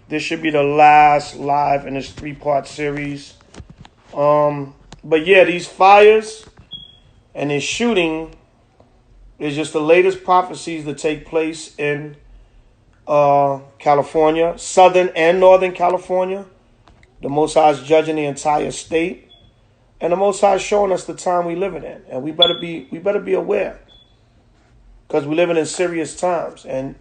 This should be the last live in this 3-part series. But yeah, these fires and this shooting is just the latest prophecies that take place in California, Southern and Northern California. The Most High is judging the entire state, and the Most High is showing us the time we living in, and we better be aware, because we living in serious times, and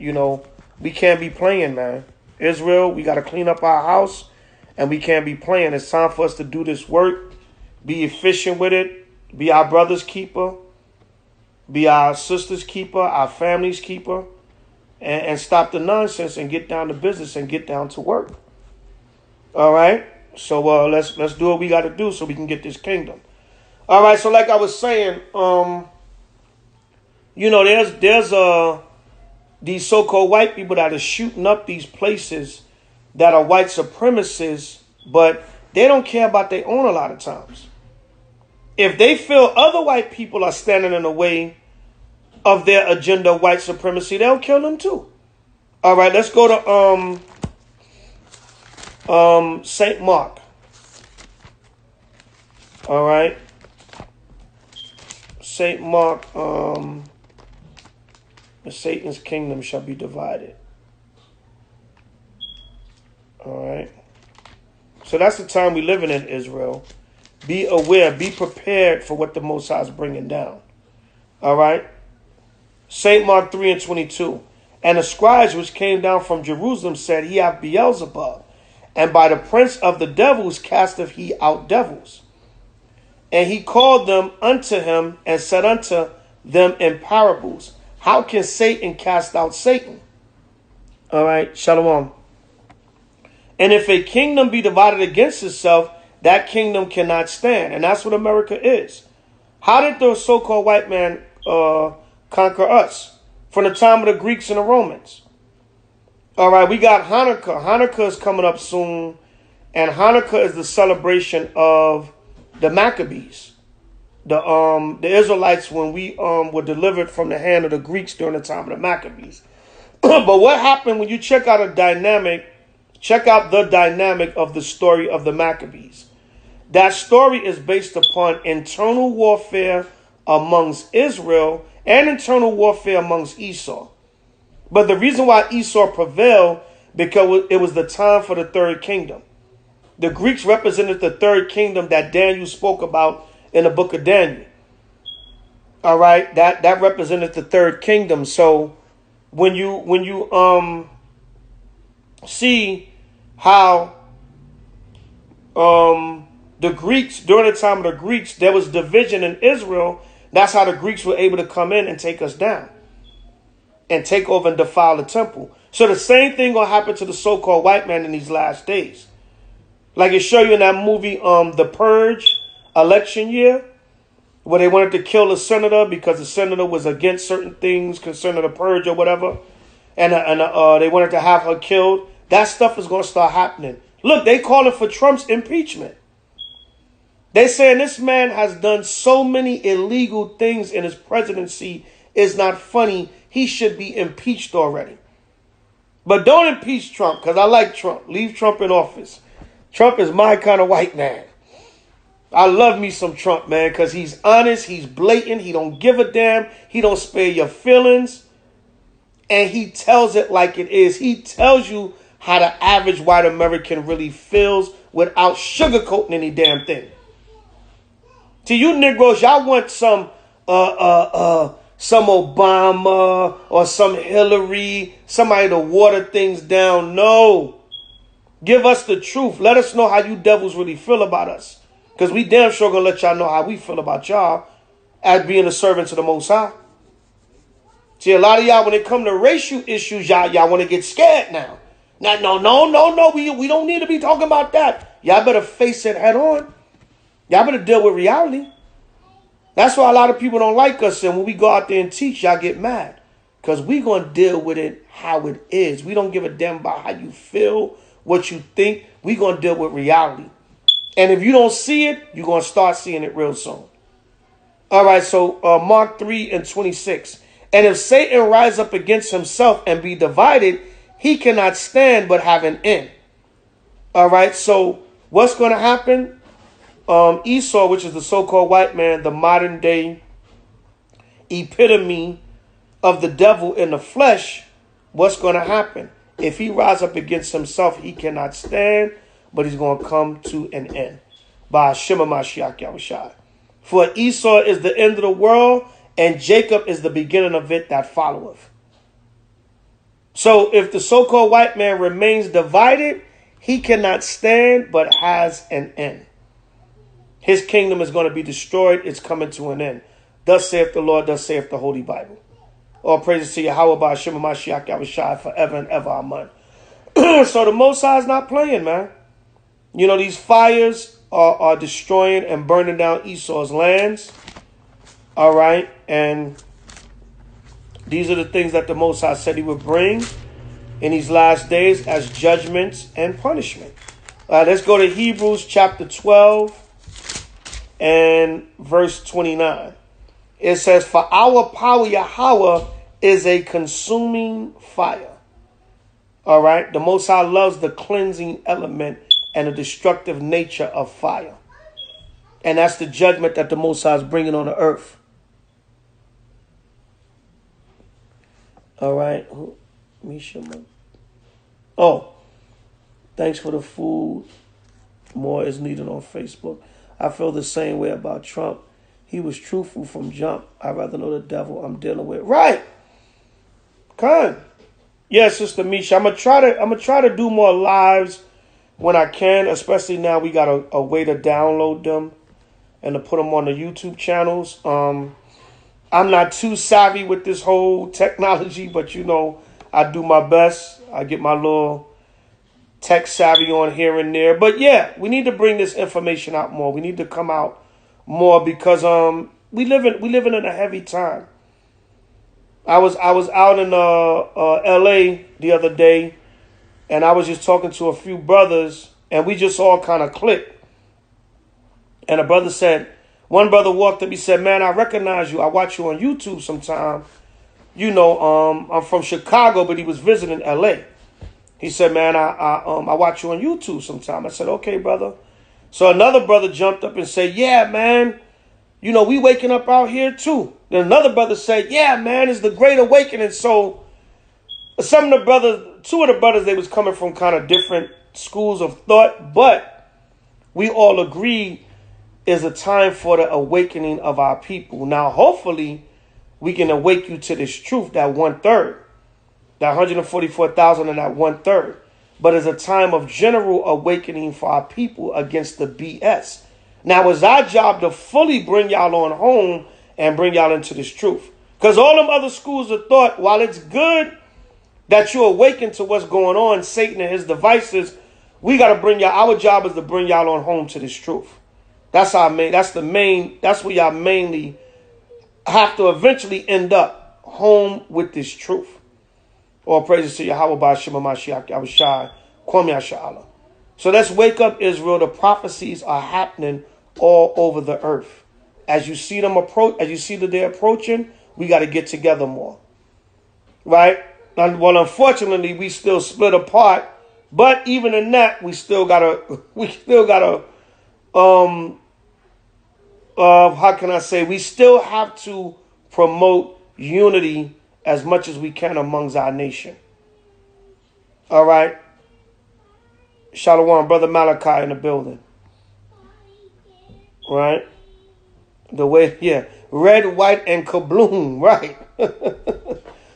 we can't be playing, man. Israel, we got to clean up our house, and we can't be playing. It's time for us to do this work, be efficient with it, be our brother's keeper, be our sister's keeper, our family's keeper, and stop the nonsense and get down to business and get down to work. All right? So let's do what we got to do so we can get this kingdom. All right, so like I was saying, there's these so-called white people that are shooting up these places that are white supremacists, but they don't care about their own a lot of times. If they feel other white people are standing in the way of their agenda of white supremacy, they'll kill them too. All right, let's go to St. Mark. All right. St. Mark, Satan's kingdom shall be divided. All right. So that's the time we living in, Israel. Be aware, be prepared for what the Most High is bringing down. All right. St. Mark 3:22. And the scribes which came down from Jerusalem said, He hath Beelzebub, and by the prince of the devils casteth he out devils. And he called them unto him and said unto them in parables, How can Satan cast out Satan? All right, shalom. And if a kingdom be divided against itself, that kingdom cannot stand. And that's what America is. How did the so-called white man conquer us? From the time of the Greeks and the Romans. All right, we got Hanukkah. Hanukkah is coming up soon. And Hanukkah is the celebration of the Maccabees. The Israelites, when we were delivered from the hand of the Greeks during the time of the Maccabees. But what happened when you check out the dynamic of the story of the Maccabees? That story is based upon internal warfare amongst Israel and internal warfare amongst Esau. But the reason why Esau prevailed, because it was the time for the third kingdom. The Greeks represented the third kingdom that Daniel spoke about in the book of Daniel. All right, that represented the third kingdom. So when you see how the Greeks, during the time of the Greeks, there was division in Israel. That's how the Greeks were able to come in and take us down and take over and defile the temple. So the same thing gonna happen to the so-called white man in these last days. Like it show you in that movie, The Purge, election year, where they wanted to kill a senator because the senator was against certain things concerning the purge or whatever, and they wanted to have her killed. That stuff is going to start happening. Look, they calling for Trump's impeachment. They saying this man has done so many illegal things in his presidency. It's not funny. He should be impeached already. But don't impeach Trump, because I like Trump. Leave Trump in office. Trump is my kind of white man. I love me some Trump, man, because he's honest, he's blatant, he don't give a damn, he don't spare your feelings, and he tells it like it is. He tells you how the average white American really feels without sugarcoating any damn thing. To you Negroes, y'all want some Obama or some Hillary, somebody to water things down. No. Give us the truth. Let us know how you devils really feel about us. Because we damn sure going to let y'all know how we feel about y'all as being the servants of the Most High. See, a lot of y'all, when it come to racial issues, y'all want to get scared now. No. We don't need to be talking about that. Y'all better face it head on. Y'all better deal with reality. That's why a lot of people don't like us. And when we go out there and teach, y'all get mad. Because we going to deal with it how it is. We don't give a damn about how you feel, what you think. We going to deal with reality. And if you don't see it, you're going to start seeing it real soon. All right, so Mark 3:26. And if Satan rise up against himself and be divided, he cannot stand but have an end. All right, so what's going to happen? Esau, which is the so-called white man, the modern day epitome of the devil in the flesh, what's going to happen? If he rise up against himself, he cannot stand, but he's going to come to an end. By Shema Mashiach Yahushua. For Esau is the end of the world, and Jacob is the beginning of it that followeth. So if the so-called white man remains divided, he cannot stand, but has an end. His kingdom is going to be destroyed. It's coming to an end. Thus saith the Lord, thus saith the Holy Bible. All praises to Yahweh by Shema Mashiach Yahushua forever and ever. Amen. So the Most High is not playing, man. You know, these fires are destroying and burning down Esau's lands. All right. And these are the things that the Most High said he would bring in these last days as judgments and punishment. Let's go to Hebrews chapter 12 and verse 29. It says, for our power, Yahweh, is a consuming fire. All right. The Most High loves the cleansing element and the destructive nature of fire. And that's the judgment that the Most High is bringing on the earth. All right. Oh, thanks for the food. More is needed on Facebook. I feel the same way about Trump. He was truthful from jump. I'd rather know the devil I'm dealing with. Right. Con. Yeah, Sister Misha. I'm gonna try to do more lives when I can, especially now we got a way to download them and to put them on the YouTube channels. I'm not too savvy with this whole technology, but you know, I do my best. I get my little tech savvy on here and there. But yeah, we need to bring this information out more. We need to come out more because we living in a heavy time. I was out in LA the other day, and I was just talking to a few brothers, and we just all kind of clicked. And a brother said, one brother walked up, he said, man, I recognize you. I watch you on YouTube sometime. You know, I'm from Chicago, but he was visiting LA. He said, man, I watch you on YouTube sometime. I said, okay, brother. So another brother jumped up and said, yeah, man, you know, we waking up out here too. Then another brother said, yeah, man, it's the Great Awakening. So two of the brothers, they was coming from kind of different schools of thought, but we all agree is a time for the awakening of our people. Now, hopefully, we can awake you to this truth, that 1/3, that 144,000 and that 1/3. But it's a time of general awakening for our people against the BS. Now, it's our job to fully bring y'all on home and bring y'all into this truth. Because all them other schools of thought, while it's good that you awaken to what's going on, Satan and his devices, we got to bring y'all, our job is to bring y'all on home to this truth. That's where y'all mainly have to eventually end up, home with this truth. All praises to Yahweh by Shema Mashiach Yahushua, Kwam Yasha'Allah. So let's wake up, Israel. The prophecies are happening all over the earth. As you see them that they're approaching, we got to get together more. Right? And, well, unfortunately, we still split apart. But even in that, we still gotta how can I say, we still have to promote unity as much as we can amongst our nation. All right. Shalom, Brother Malachi in the building. Right. The way, yeah. Red, white, and kabloom. Right.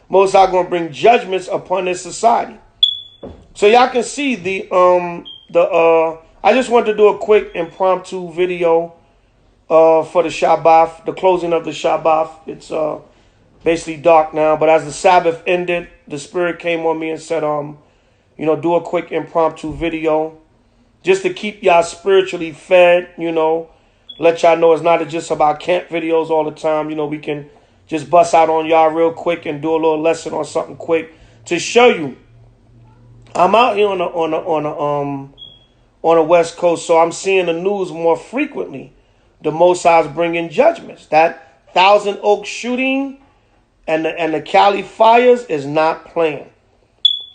Most are going to bring judgments upon this society. So y'all can see I just wanted to do a quick impromptu video for the Shabbat, the closing of the Shabbat. It's basically dark now, but as the Sabbath ended, the Spirit came on me and said, do a quick impromptu video just to keep y'all spiritually fed, let y'all know it's not just about camp videos all the time. We can just bust out on y'all real quick and do a little lesson on something quick to show you. I'm out here on the West Coast, so I'm seeing the news more frequently. The Most High is bringing judgments. That Thousand Oaks shooting and the Cali fires is not playing.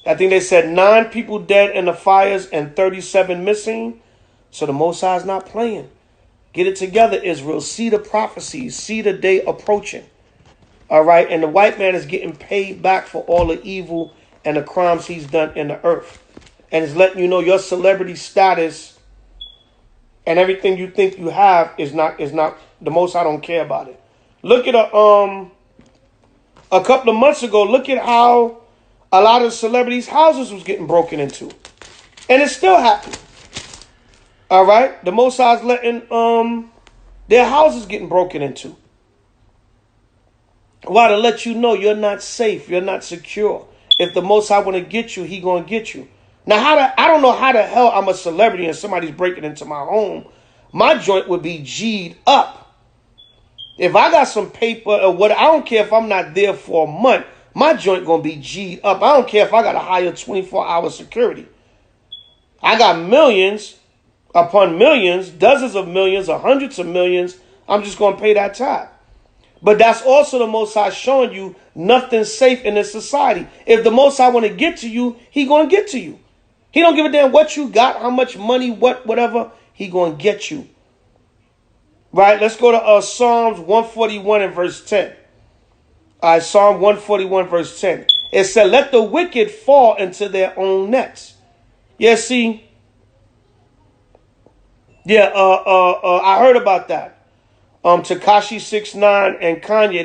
I think they said 9 people dead in the fires and 37 missing. So the Most High is not playing. Get it together, Israel. See the prophecies. See the day approaching. All right. And the white man is getting paid back for all the evil and the crimes he's done in the earth. And it's letting you know your celebrity status and everything you think you have is not the Most High don't care about it. Look at a couple of months ago, look at how a lot of celebrities' houses was getting broken into. And it's still happening. All right? The Most High's letting their houses getting broken into. Why? To let you know you're not safe, you're not secure. If the Most High want to get you, he going to get you. Now, I don't know how the hell I'm a celebrity and somebody's breaking into my home. My joint would be G'd up. If I got some paper or what, I don't care if I'm not there for a month. My joint going to be G'd up. I don't care if I got to hire 24-hour security. I got millions upon millions, dozens of millions, or hundreds of millions. I'm just going to pay that tab. But that's also the Most High showing you nothing's safe in this society. If the Most High want to get to you, he going to get to you. He don't give a damn what you got, how much money, whatever. He going to get you. Right? Let's go to Psalms 141 and verse 10. All right, Psalm 141 verse 10. It said, let the wicked fall into their own nets. Yeah, see. Yeah, I heard about that. Tekashi 6ix9ine and Kanye,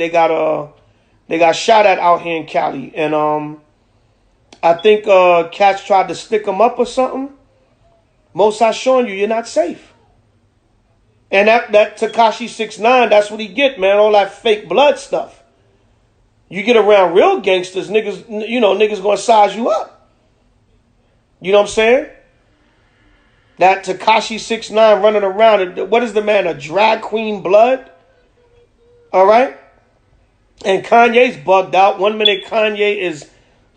they got shot at out here in Cali. And I think cats tried to stick them up or something. Most High showing you you're not safe. And that Tekashi 6ix9ine, that's what he get, man. All that fake blood stuff. You get around real gangsters, niggas gonna size you up. You know what I'm saying? That Tekashi 6ix9ine running around, what is the man, a drag queen blood? All right? And Kanye's bugged out. One minute Kanye is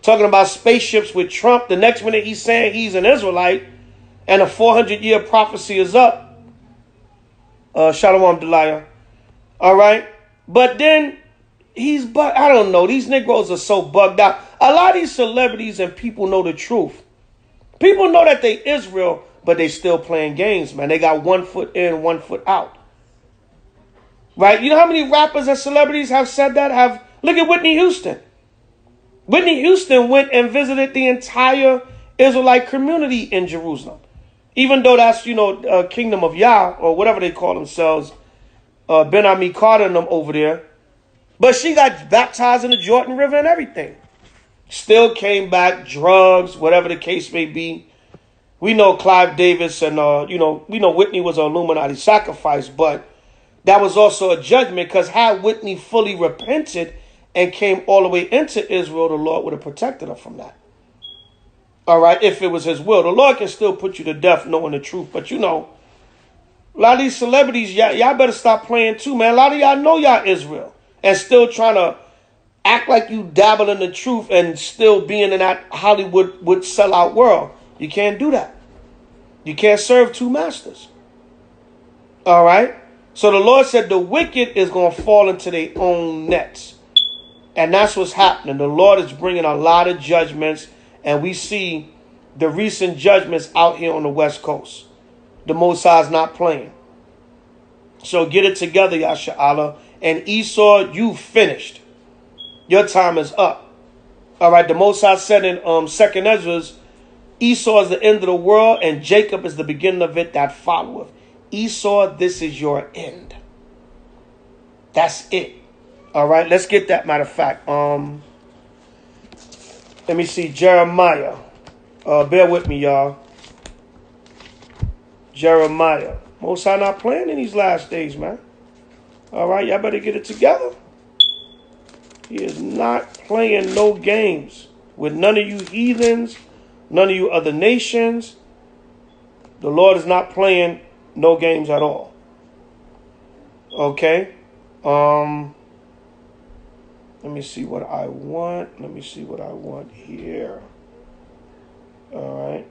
talking about spaceships with Trump. The next minute he's saying he's an Israelite and a 400-year prophecy is up. Shalom Deliah. All right? But then he's bugged. I don't know. These Negroes are so bugged out. A lot of these celebrities and people know the truth. People know that they Israel, but they still playing games, man. They got 1 foot in, 1 foot out. Right? You know how many rappers and celebrities have said that? Look at Whitney Houston. Whitney Houston went and visited the entire Israelite community in Jerusalem. Even though that's, Kingdom of Yah, or whatever they call themselves, Ben Ami Carter and them over there. But she got baptized in the Jordan River and everything. Still came back, drugs, whatever the case may be. We know Clive Davis and, we know Whitney was an Illuminati sacrifice, but that was also a judgment, because had Whitney fully repented and came all the way into Israel, the Lord would have protected her from that. All right, if it was his will. The Lord can still put you to death knowing the truth. But a lot of these celebrities, y'all better stop playing too, man. A lot of y'all know y'all Israel and still trying to act like you dabble in the truth and still being in that Hollywood would sell out world. You can't do that. You can't serve two masters. All right. So the Lord said the wicked is going to fall into their own nets. And that's what's happening. The Lord is bringing a lot of judgments. And we see the recent judgments out here on the West Coast. The Most High is not playing. So get it together, Yasha'Allah. And Esau, you finished. Your time is up. All right. The Most High said in 2nd Ezra's, Esau is the end of the world, and Jacob is the beginning of it that followeth. Esau, this is your end. That's it. All right. Let's get that. Matter of fact. Let me see. Jeremiah. Bear with me, y'all. Jeremiah. Most High not playing in these last days, man. All right. Y'all better get it together. He is not playing no games with none of you heathens, none of you other nations. The Lord is not playing no games at all. Okay. Let me see what I want. Let me see what I want here. All right.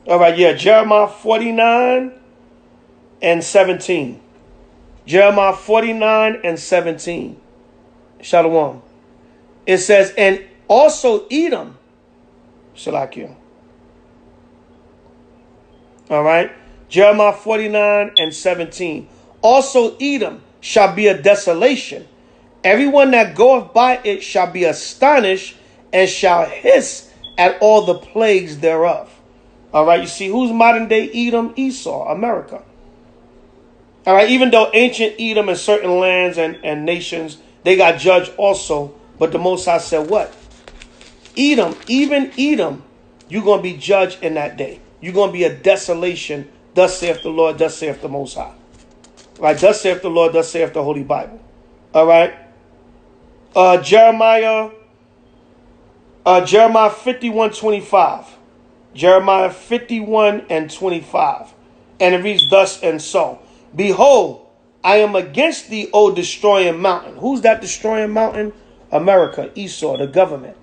All right, yeah. Jeremiah 49 and 17. Jeremiah 49 and 17. Shalom. It says, and also Edom, Shalakia. All right. Jeremiah 49:17. Also Edom shall be a desolation. Everyone that goeth by it shall be astonished and shall hiss at all the plagues thereof. All right. You see, who's modern day Edom? Esau, America. All right. Even though ancient Edom in certain lands and nations, they got judged also. But the Most High said what? Edom, even Edom, you're going to be judged in that day. You're going to be a desolation. Thus saith the Lord, thus saith the Most High. Right? Thus saith the Lord, thus saith the Holy Bible. All right. Jeremiah 51:25. Jeremiah 51:25. And it reads thus and so. Behold, I am against thee, O destroying mountain. Who's that destroying mountain? America, Esau, the government.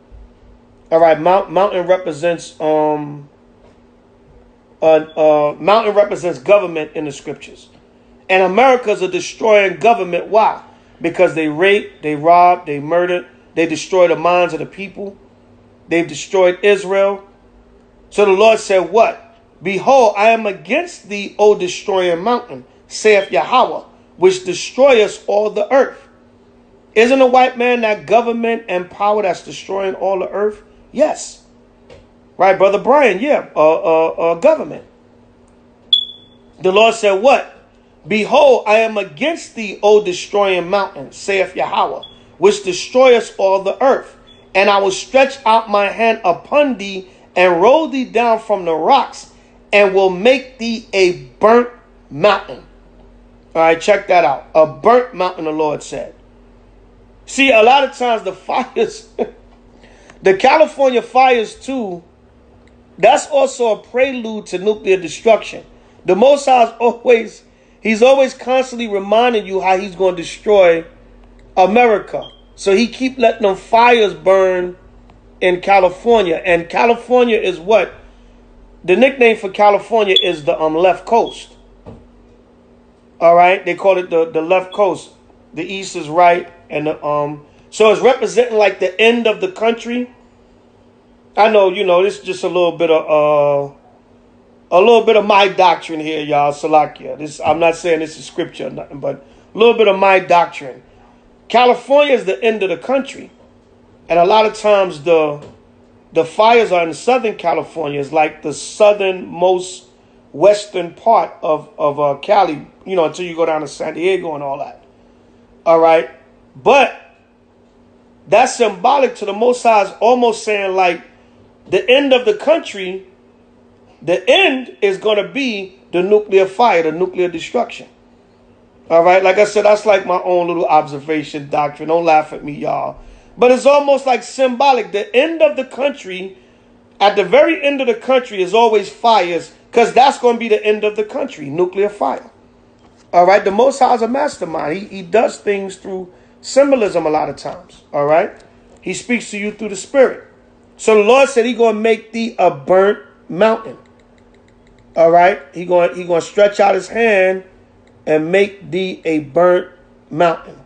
All right, mountain represents mountain represents government in the scriptures. And America's a destroying government. Why? Because they rape, they rob, they murder, they destroy the minds of the people. They've destroyed Israel. So the Lord said what? Behold, I am against thee, O destroying mountain, saith Yahweh, which destroyeth all the earth. Isn't a white man that government and power that's destroying all the earth? Yes. Right, Brother Brian? Yeah, government. The Lord said what? Behold, I am against thee, O destroying mountain, saith Yahweh, which destroyeth all the earth. And I will stretch out my hand upon thee and roll thee down from the rocks and will make thee a burnt mountain. All right, check that out. A burnt mountain, the Lord said. See, a lot of times the fires, the California fires too, that's also a prelude to nuclear destruction. The Most High is he's always constantly reminding you how he's going to destroy America. So he keep letting them fires burn in California. And California is what? The nickname for California is the left coast. All right, they call it the left coast. The east is right, and so it's representing like the end of the country. I know, this is just a little bit of my doctrine here, y'all. Salakia. I'm not saying this is scripture or nothing, but a little bit of my doctrine. California is the end of the country, and a lot of times the fires are in Southern California. It's like the southernmost western part of Cali, until you go down to San Diego and all that. All right. But that's symbolic to the Most High, almost saying like the end of the country, the end is going to be the nuclear fire, the nuclear destruction. All right. Like I said, that's like my own little observation doctrine. Don't laugh at me, y'all. But it's almost like symbolic. The end of the country, at the very end of the country is always fires, because that's going to be the end of the country, nuclear fire. All right, the Most High is a mastermind. He does things through symbolism a lot of times. All right, he speaks to you through the Spirit. So the Lord said He's going to make thee a burnt mountain. All right, He's going to stretch out His hand and make thee a burnt mountain.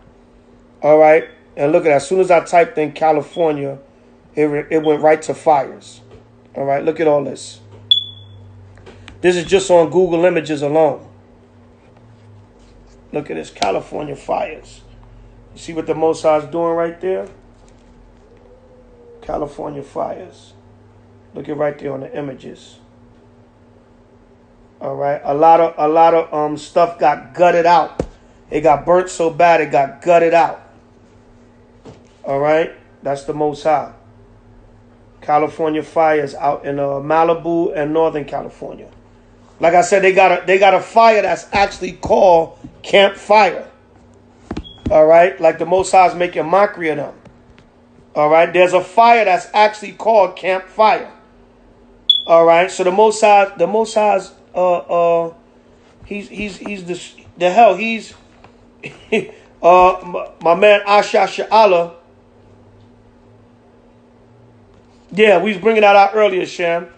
All right, and look at that. As soon as I typed in California, it went right to fires. All right, look at all this. This is just on Google Images alone. Look at this, California fires. You see what the Most High is doing right there? California fires. Look at right there on the images. All right, a lot of stuff got gutted out. It got burnt so bad it got gutted out. All right, that's the Most High. California fires out in Malibu and Northern California. Like I said, they got a fire that's actually called Camp Fire. All right, like the Most High is making mockery of them. All right, there's a fire that's actually called Camp Fire. All right, so the Most High's he's the hell he's my man H.O.I. Yeah, we was bringing that out earlier, Sham.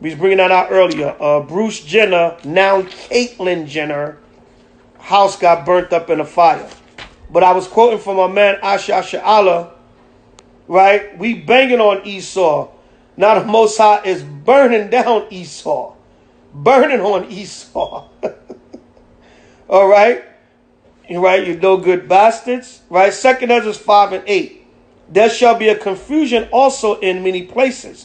We was bringing that out earlier. Bruce Jenner, now Caitlyn Jenner, house got burnt up in a fire. But I was quoting from my man H.O.I. right? We banging on Esau. Now the Most High is burning down Esau. Burning on Esau. All right? Right? You no good bastards. Right? 2 Ezra 5 and 8. There shall be a confusion also in many places,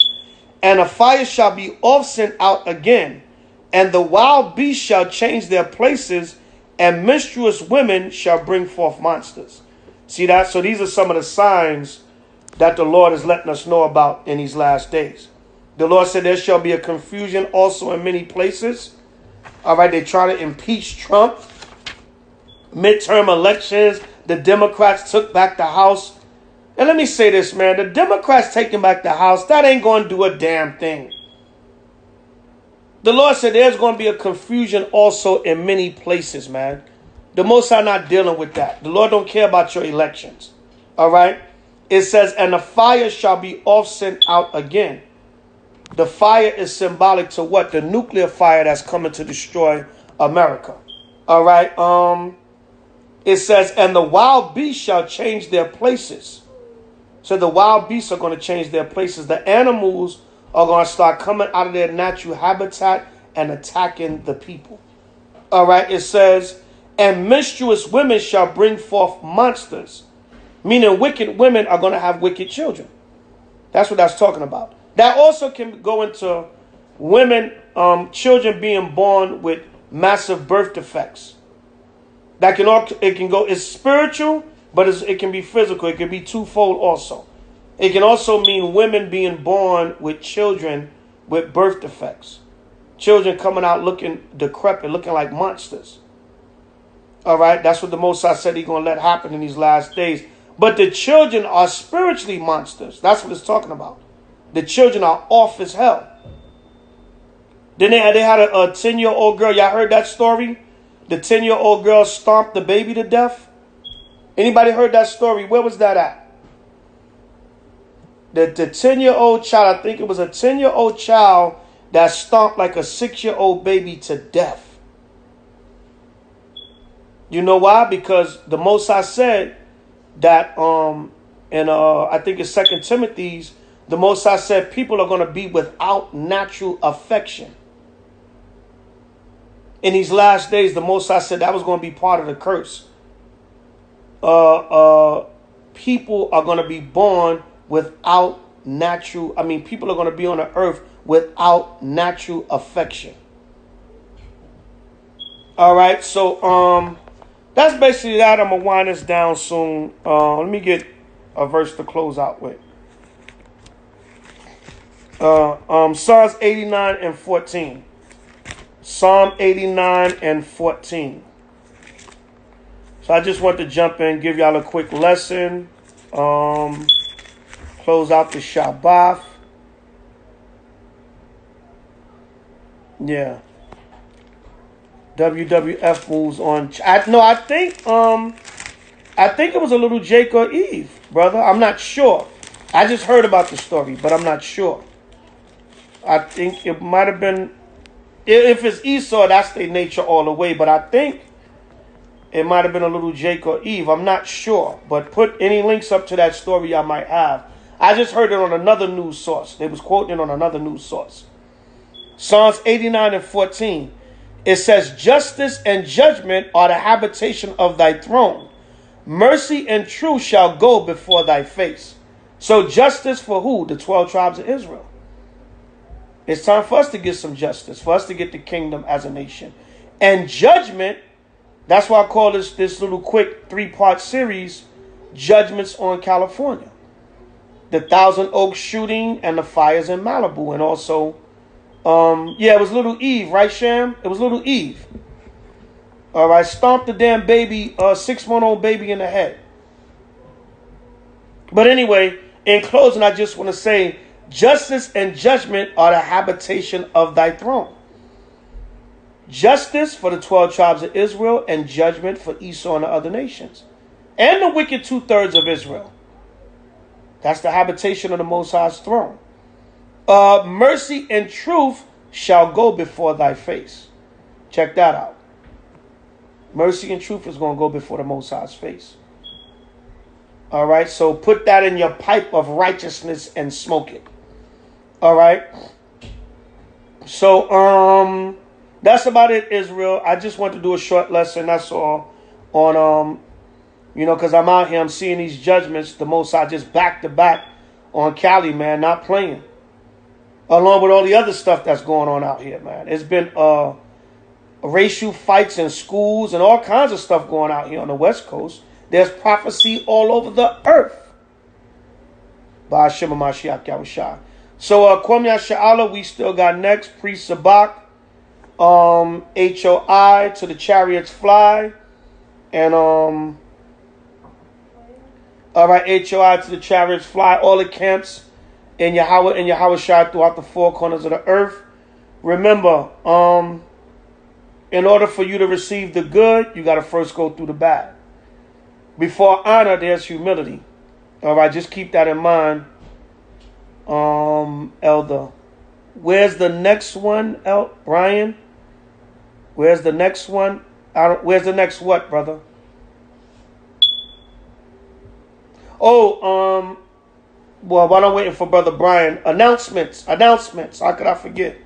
and a fire shall be oft sent out again, and the wild beasts shall change their places, and menstruous women shall bring forth monsters. See that? So these are some of the signs that the Lord is letting us know about in these last days. The Lord said there shall be a confusion also in many places. All right, they try to impeach Trump. Midterm elections, the Democrats took back the House. And let me say this, man. The Democrats taking back the House, that ain't going to do a damn thing. The Lord said there's going to be a confusion also in many places, man. The Most High not dealing with that. The Lord don't care about your elections. All right? It says, and the fire shall be oft sent out again. The fire is symbolic to what? The nuclear fire that's coming to destroy America. All right? It says, and the wild beasts shall change their places. So the wild beasts are going to change their places. The animals are going to start coming out of their natural habitat and attacking the people. All right, it says, and menstruous women shall bring forth monsters. Meaning wicked women are going to have wicked children. That's what that's talking about. That also can go into women, children being born with massive birth defects. That can all, it can go, it's spiritual, but it can be physical. It can be twofold also. It can also mean women being born with children with birth defects. Children coming out looking decrepit, looking like monsters. All right, that's what the Most High said he's going to let happen in these last days. But the children are spiritually monsters. That's what it's talking about. The children are off as hell. Then they had a 10-year-old girl. Y'all heard that story? The 10-year-old girl stomped the baby to death. Anybody heard that story? Where was that at? The 10-year-old child, I think it was a 10-year-old child that stomped like a 6-year-old baby to death. You know why? Because the Most High said that I think it's 2 Timothy's, the Most High said people are going to be without natural affection. In these last days, the Most High said that was going to be part of the curse. People are going to be born without natural, people are going to be on the earth without natural affection. All right, so that's basically that. I'm going to wind this down soon. Let me get a verse to close out with. Psalms 89 and 14. Psalm 89 and 14. So I just want to jump in, give y'all a quick lesson. Close out the Shabbat. Yeah. WWF moves on. I think it was a little Jake or Eve, brother. I'm not sure. I just heard about the story, but I'm not sure. I think it might have been, if it's Esau, that's their nature all the way. But I think it might have been a little Jake or Eve. I'm not sure. But put any links up to that story I might have. I just heard it on another news source. They was quoting it on another news source. Psalms 89 and 14. It says, justice and judgment are the habitation of thy throne. Mercy and truth shall go before thy face. So justice for who? The 12 tribes of Israel. It's time for us to get some justice, for us to get the kingdom as a nation. And judgment, that's why I call this little quick 3-part series, Judgments on California. The Thousand Oaks shooting and the fires in Malibu. And also, it was little Eve, right, Sham? It was little Eve. All right, stomped the damn baby, 6-month-old baby in the head. But anyway, in closing, I just want to say, justice and judgment are the habitation of thy throne. Justice for the 12 tribes of Israel and judgment for Esau and the other nations. And the wicked 2/3 of Israel. That's the habitation of the Most High's throne. Mercy and truth shall go before thy face. Check that out. Mercy and truth is going to go before the Most High's face. All right. So put that in your pipe of righteousness and smoke it. All right. So that's about it, Israel. I just want to do a short lesson. That's all on because I'm out here. I'm seeing these judgments. The Most High just back to back on Cali, man. Not playing. Along with all the other stuff that's going on out here, man. It's been racial fights in schools and all kinds of stuff going out here on the West Coast. There's prophecy all over the earth. By Hashem Mashiach Yahushua. So Kwam Yasha'Allah, we still got next. Priest Sabak, H.O.I. to the chariots fly. And all right, H.O.I. to the chariots fly. All the camps in Yahweh and Yahushua throughout the four corners of the earth. Remember, in order for you to receive the good, you got to first go through the bad. Before honor, there's humility. All right, just keep that in mind, Elder. Where's the next one, Brian? Where's the next one? Where's the next what, brother? Oh, well, while I'm waiting for Brother Brian, announcements. How could I forget?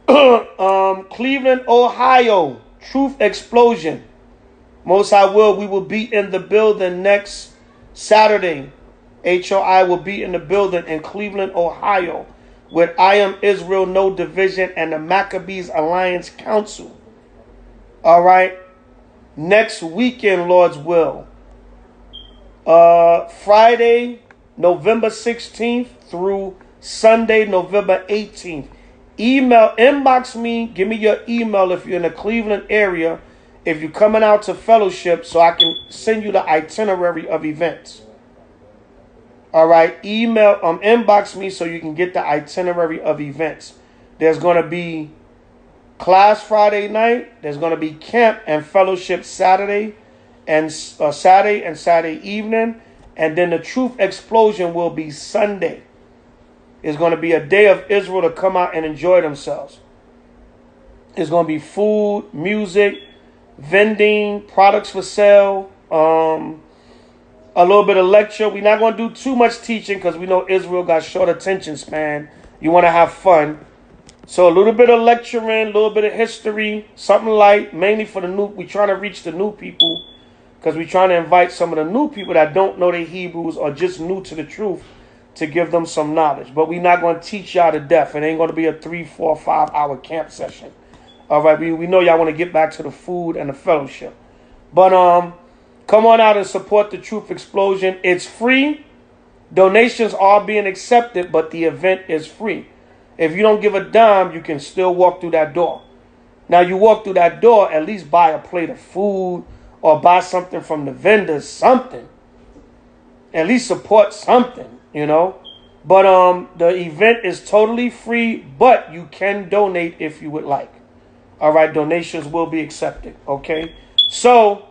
Cleveland, Ohio, Truth Explosion. Most High will, we will be in the building next Saturday. H.O.I. will be in the building in Cleveland, Ohio, with I Am Israel No Division and the Maccabees Alliance Council. All right. Next weekend, Lord's will. Friday, November 16th through Sunday, November 18th. Inbox me, give me your email if you're in the Cleveland area, if you're coming out to fellowship, so I can send you the itinerary of events. All right, inbox me so you can get the itinerary of events. There's going to be class Friday night. There's going to be camp and fellowship Saturday and Saturday evening. And then the Truth Explosion will be Sunday. It's going to be a day of Israel to come out and enjoy themselves. It's going to be food, music, vending, products for sale, a little bit of lecture. We're not going to do too much teaching because we know Israel got short attention span. You want to have fun. So a little bit of lecturing, a little bit of history, something light, mainly for the new. We're trying to reach the new people because we're trying to invite some of the new people that don't know the Hebrews or just new to the truth to give them some knowledge. But we're not going to teach y'all to death. It ain't going to be a 3, 4, 5 hour camp session. All right, we know y'all want to get back to the food and the fellowship. But come on out and support the Truth Explosion. It's free. Donations are being accepted, but the event is free. If you don't give a dime, you can still walk through that door. Now, you walk through that door, at least buy a plate of food or buy something from the vendors, something. At least support something, you know. But the event is totally free, but you can donate if you would like. All right, donations will be accepted, okay? So,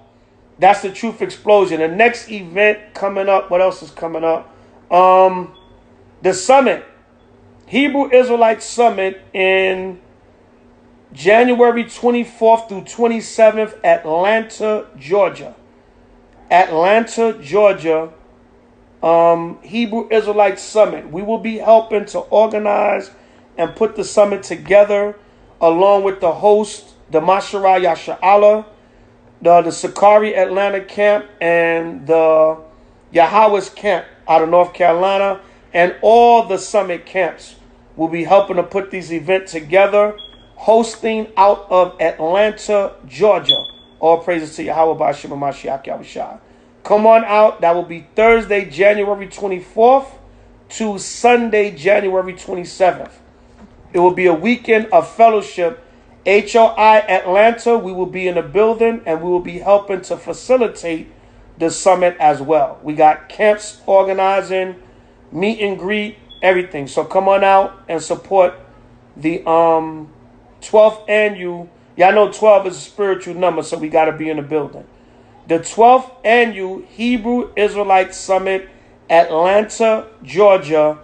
that's the Truth Explosion. The next event coming up, what else is coming up? The summit, Hebrew Israelite Summit in January 24th through 27th, Atlanta, Georgia. Atlanta, Georgia, Hebrew Israelite Summit. We will be helping to organize and put the summit together along with the host, the Masharah Yasha'Allah, the Sakari Atlanta camp, and the Yahweh's camp out of North Carolina, and all the summit camps will be helping to put these events together, hosting out of Atlanta, Georgia. All praises to Yahweh B'Ashem Mashiach Yahushua. Come on out. That will be Thursday, January 24th to Sunday, January 27th. It will be a weekend of fellowship. H.O.I. Atlanta, we will be in the building and we will be helping to facilitate the summit as well. We got camps organizing, meet and greet, everything. So come on out and support the 12th annual. Y'all know 12 is a spiritual number, so we got to be in the building. The 12th annual Hebrew Israelite Summit, Atlanta, Georgia,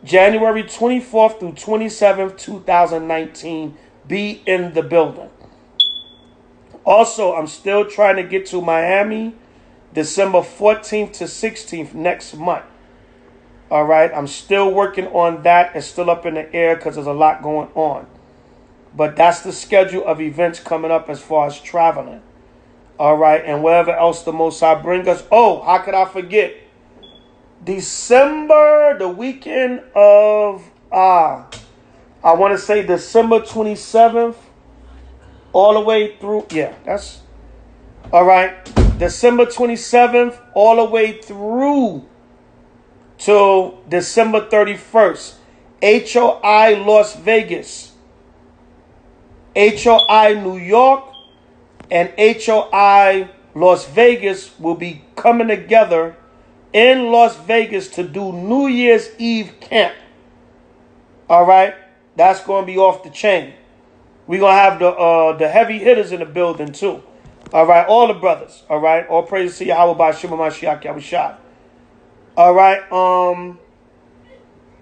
January 24th through 27th, 2019. Be in the building. Also, I'm still trying to get to Miami December 14th to 16th next month. All right. I'm still working on that. It's still up in the air because there's a lot going on. But that's the schedule of events coming up as far as traveling. All right. And wherever else the Most High bring us. Oh, how could I forget? December, the weekend of, I want to say December 27th, all the way through. Yeah, that's, all right. December 27th, all the way through till December 31st. H.O.I. Las Vegas, H.O.I. New York, and H.O.I. Las Vegas will be coming together in Las Vegas to do New Year's Eve camp. All right. That's going to be off the chain. We're going to have the heavy hitters in the building too. All right. All the brothers. All right. All praises to Yahweh by Shema Mashiach Yahushua. All right.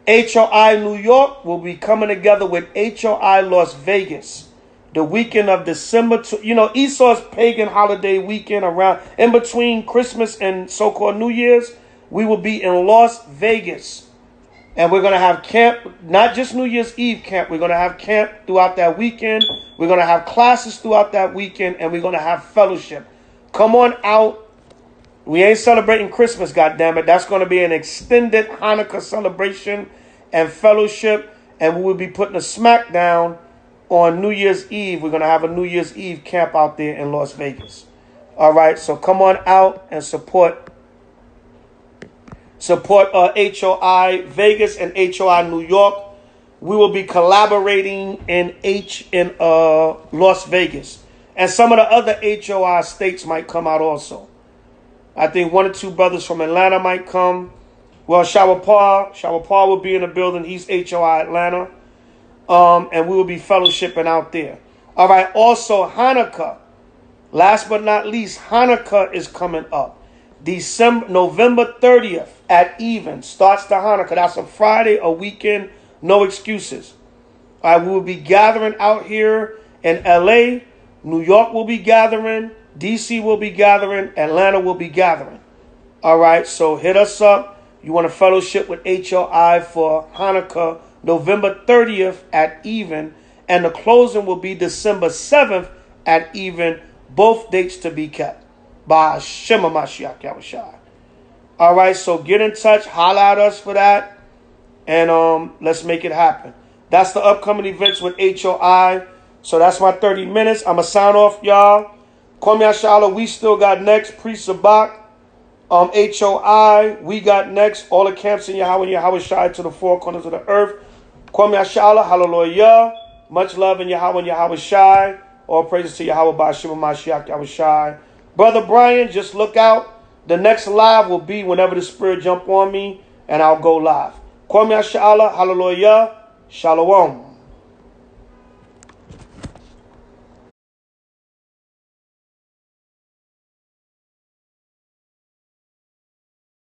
H.O.I. New York will be coming together with H.O.I. Las Vegas. The weekend of December, Esau's pagan holiday weekend around in between Christmas and so-called New Year's, we will be in Las Vegas. And we're going to have camp, not just New Year's Eve camp. We're going to have camp throughout that weekend. We're going to have classes throughout that weekend. And we're going to have fellowship. Come on out. We ain't celebrating Christmas, goddammit. That's going to be an extended Hanukkah celebration and fellowship. And we will be putting a smackdown on New Year's Eve. We're going to have a New Year's Eve camp out there in Las Vegas. All right, so come on out and support H.O.I. Vegas and H.O.I. New York. We will be collaborating in Las Vegas. And some of the other H.O.I. states might come out also. I think one or two brothers from Atlanta might come. Well, Shawapar will be in the building. He's H.O.I. Atlanta. And we will be fellowshipping out there. All right. Also, Hanukkah. Last but not least, Hanukkah is coming up. November 30th at even starts the Hanukkah. That's a Friday, a weekend, no excuses. All right. We will be gathering out here in L.A. New York will be gathering. D.C. will be gathering. Atlanta will be gathering. All right. So hit us up. You want to fellowship with H.O.I. for Hanukkah. November 30th at even, and the closing will be December 7th at even, both dates to be kept by Shema Mashiach Yahushua. All right, so get in touch, holler at us for that, and let's make it happen. That's the upcoming events with H.O.I. So that's my 30 minutes. I'm going to sign off, y'all. Kwame Ashala, we still got next, Pre-Sabak. H.O.I. we got next, all the camps in Yahweh and Yahweh Shai to the four corners of the earth. Kwame Ashala, hallelujah. Much love in Yahweh and Yahweh Shai. All praises to Yahweh by Shema Mashiach Yahweh Shai. Brother Brian, just look out. The next live will be whenever the Spirit jump on me, and I'll go live. Kwame Ashala, hallelujah. Shalom.